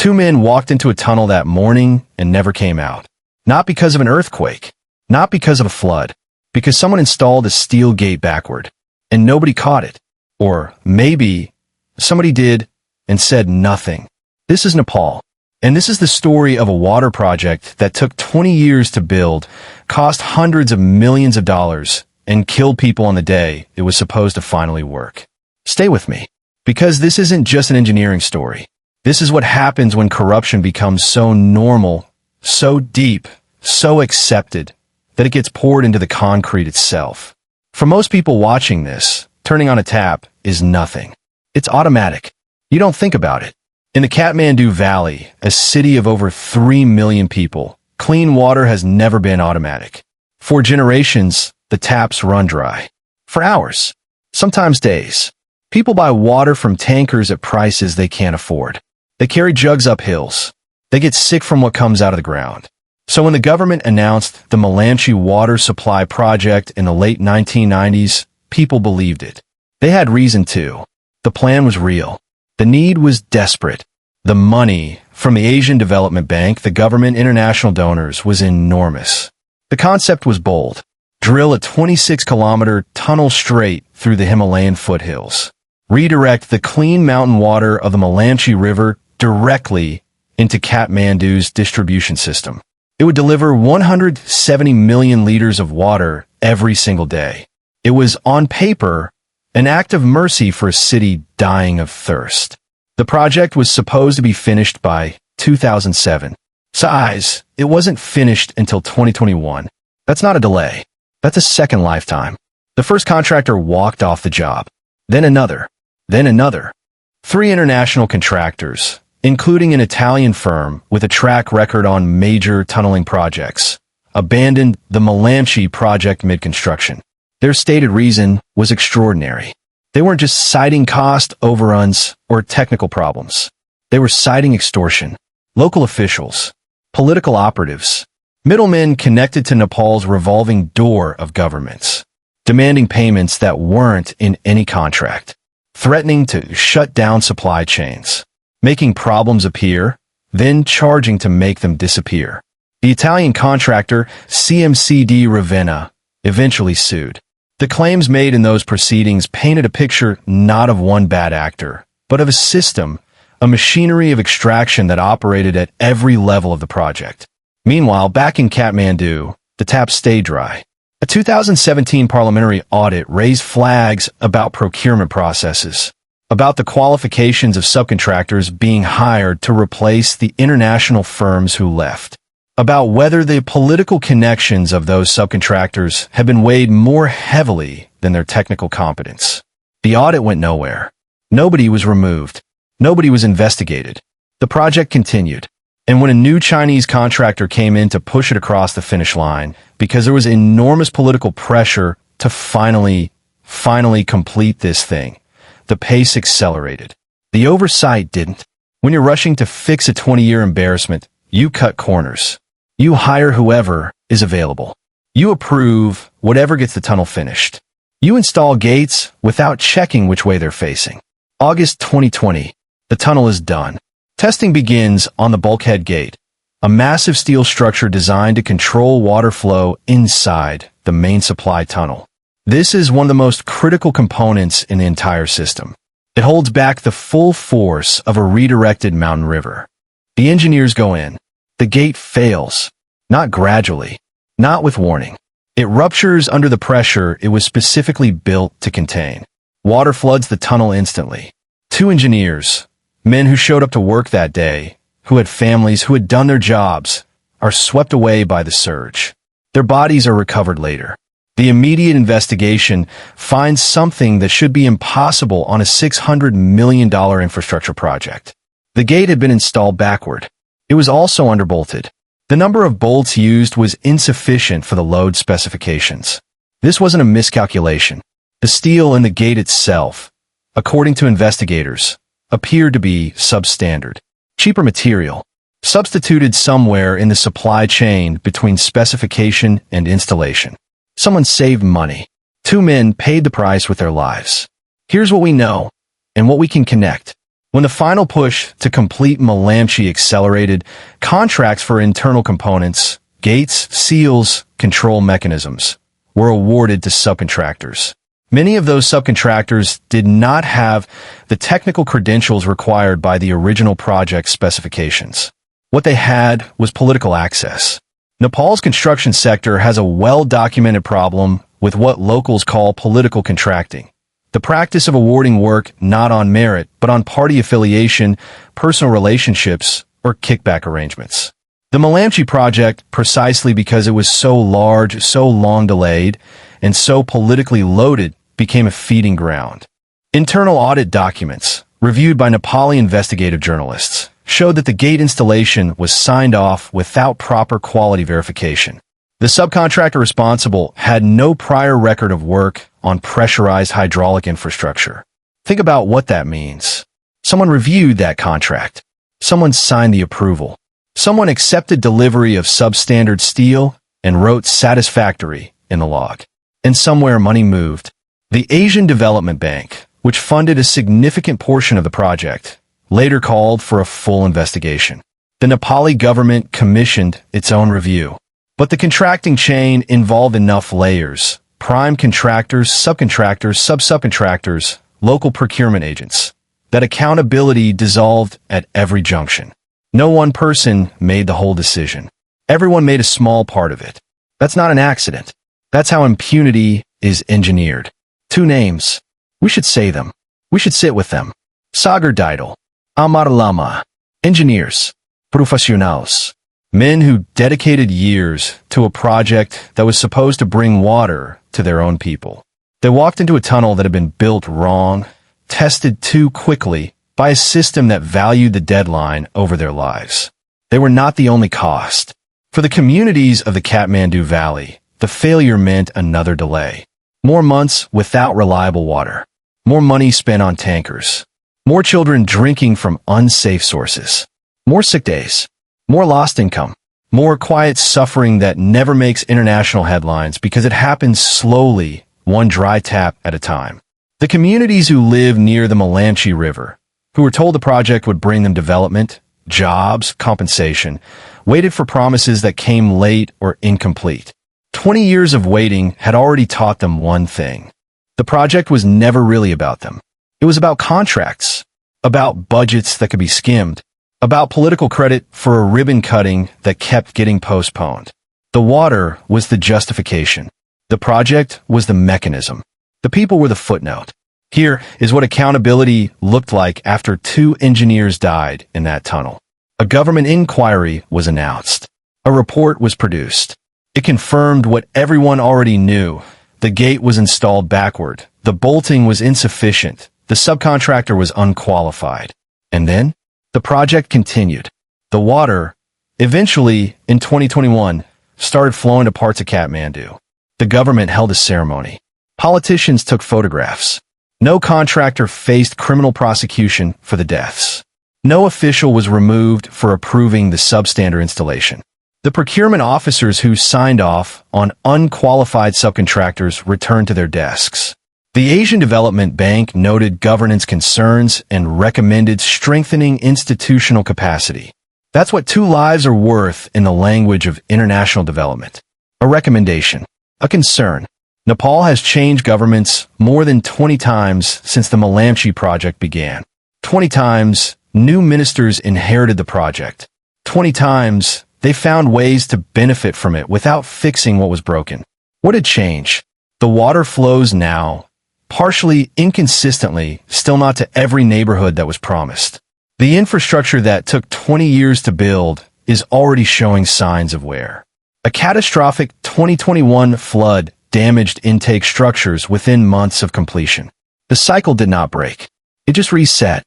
Two men walked into a tunnel that morning and never came out. Not because of an earthquake, not because of a flood, because someone installed a steel gate backward, and nobody caught it. Or maybe somebody did and said nothing. This is Nepal, and this is the story of a water project that took 20 years to build, cost hundreds of millions of dollars, and killed people on the day it was supposed to finally work. Stay with me, because this isn't just an engineering story. This is what happens when corruption becomes so normal, so deep, so accepted, that it gets poured into the concrete itself. For most people watching this, turning on a tap is nothing. It's automatic. You don't think about it. In the Kathmandu Valley, a city of over 3 million people, clean water has never been automatic. For generations, the taps run dry. For hours, sometimes days. People buy water from tankers at prices they can't afford. They carry jugs up hills. They get sick from what comes out of the ground. So when the government announced the Melamchi water supply project in the late 1990s, people believed it. They had reason to. The plan was real. The need was desperate. The money from the Asian Development Bank, the government, international donors, was enormous. The concept was bold. Drill a 26-kilometer tunnel straight through the Himalayan foothills. Redirect the clean mountain water of the Melamchi River directly into Kathmandu's distribution system. It would deliver 170 million liters of water every single day. It was, on paper, an act of mercy for a city dying of thirst. The project was supposed to be finished by 2007. Size, it wasn't finished until 2021. That's not a delay. That's a second lifetime. The first contractor walked off the job. Then another. Then another. 3 international contractors, including an Italian firm with a track record on major tunneling projects, abandoned the Melamchi project mid-construction. Their stated reason was extraordinary. They weren't just citing cost overruns or technical problems. They were citing extortion, local officials, political operatives, middlemen connected to Nepal's revolving door of governments, demanding payments that weren't in any contract, threatening to shut down supply chains, making problems appear, then charging to make them disappear. The Italian contractor CMCD Ravenna eventually sued. The claims made in those proceedings painted a picture not of one bad actor, but of a system, a machinery of extraction that operated at every level of the project. Meanwhile, back in Kathmandu, the taps stayed dry. A 2017 parliamentary audit raised flags about procurement processes, about the qualifications of subcontractors being hired to replace the international firms who left, about whether the political connections of those subcontractors have been weighed more heavily than their technical competence. The audit went nowhere. Nobody was removed. Nobody was investigated. The project continued. And when a new Chinese contractor came in to push it across the finish line, because there was enormous political pressure to finally complete this thing, the pace accelerated. The oversight didn't. When you're rushing to fix a 20-year embarrassment, you cut corners. You hire whoever is available. You approve whatever gets the tunnel finished. You install gates without checking which way they're facing. August 2020, the tunnel is done. Testing begins on the bulkhead gate, a massive steel structure designed to control water flow inside the main supply tunnel. This is one of the most critical components in the entire system. It holds back the full force of a redirected mountain river. The engineers go in. The gate fails. Not gradually. Not with warning. It ruptures under the pressure it was specifically built to contain. Water floods the tunnel instantly. 2 engineers, men who showed up to work that day, who had families, who had done their jobs, are swept away by the surge. Their bodies are recovered later. The immediate investigation finds something that should be impossible on a $600 million infrastructure project. The gate had been installed backward. It was also underbolted. The number of bolts used was insufficient for the load specifications. This wasn't a miscalculation. The steel in the gate itself, according to investigators, appeared to be substandard. Cheaper material, substituted somewhere in the supply chain between specification and installation. Someone saved money. 2 men paid the price with their lives. Here's what we know, and what we can connect. When the final push to complete Melamchi accelerated, contracts for internal components, gates, seals, control mechanisms were awarded to subcontractors. Many of those subcontractors did not have the technical credentials required by the original project specifications. What they had was political access. Nepal's construction sector has a well-documented problem with what locals call political contracting, the practice of awarding work not on merit but on party affiliation, personal relationships, or kickback arrangements. The Melamchi project, precisely because it was so large, so long delayed, and so politically loaded, became a feeding ground. Internal audit documents, reviewed by Nepali investigative journalists, showed that the gate installation was signed off without proper quality verification. The subcontractor responsible had no prior record of work on pressurized hydraulic infrastructure. Think about what that means. Someone reviewed that contract. Someone signed the approval. Someone accepted delivery of substandard steel and wrote satisfactory in the log. And somewhere money moved. The Asian Development Bank, which funded a significant portion of the project, later called for a full investigation. The Nepali government commissioned its own review. But the contracting chain involved enough layers: prime contractors, subcontractors, sub-subcontractors, local procurement agents, that accountability dissolved at every junction. No one person made the whole decision. Everyone made a small part of it. That's not an accident. That's how impunity is engineered. 2 names. We should say them. We should sit with them. Sagar Didal. Amar Lama. Engineers. Professionals. Men who dedicated years to a project that was supposed to bring water to their own people. They walked into a tunnel that had been built wrong, tested too quickly by a system that valued the deadline over their lives. They were not the only cost. For the communities of the Kathmandu Valley, the failure meant another delay. More months without reliable water. More money spent on tankers. More children drinking from unsafe sources. More sick days. More lost income. More quiet suffering that never makes international headlines because it happens slowly, one dry tap at a time. The communities who live near the Melamchi River, who were told the project would bring them development, jobs, compensation, waited for promises that came late or incomplete. 20 years of waiting had already taught them one thing. The project was never really about them. It was about contracts, about budgets that could be skimmed, about political credit for a ribbon cutting that kept getting postponed. The water was the justification. The project was the mechanism. The people were the footnote. Here is what accountability looked like after 2 engineers died in that tunnel. A government inquiry was announced. A report was produced. It confirmed what everyone already knew. The gate was installed backward. The bolting was insufficient. The subcontractor was unqualified. And then, the project continued. The water, eventually, in 2021, started flowing to parts of Kathmandu. The government held a ceremony. Politicians took photographs. No contractor faced criminal prosecution for the deaths. No official was removed for approving the substandard installation. The procurement officers who signed off on unqualified subcontractors returned to their desks. The Asian Development Bank noted governance concerns and recommended strengthening institutional capacity. That's what 2 lives are worth in the language of international development. A recommendation. A concern. Nepal has changed governments more than 20 times since the Melamchi project began. 20 times, new ministers inherited the project. 20 times, they found ways to benefit from it without fixing what was broken. What had changed? The water flows now, partially, inconsistently, still not to every neighborhood that was promised. The infrastructure that took 20 years to build is already showing signs of wear. A catastrophic 2021 flood damaged intake structures within months of completion. The cycle did not break. It just reset.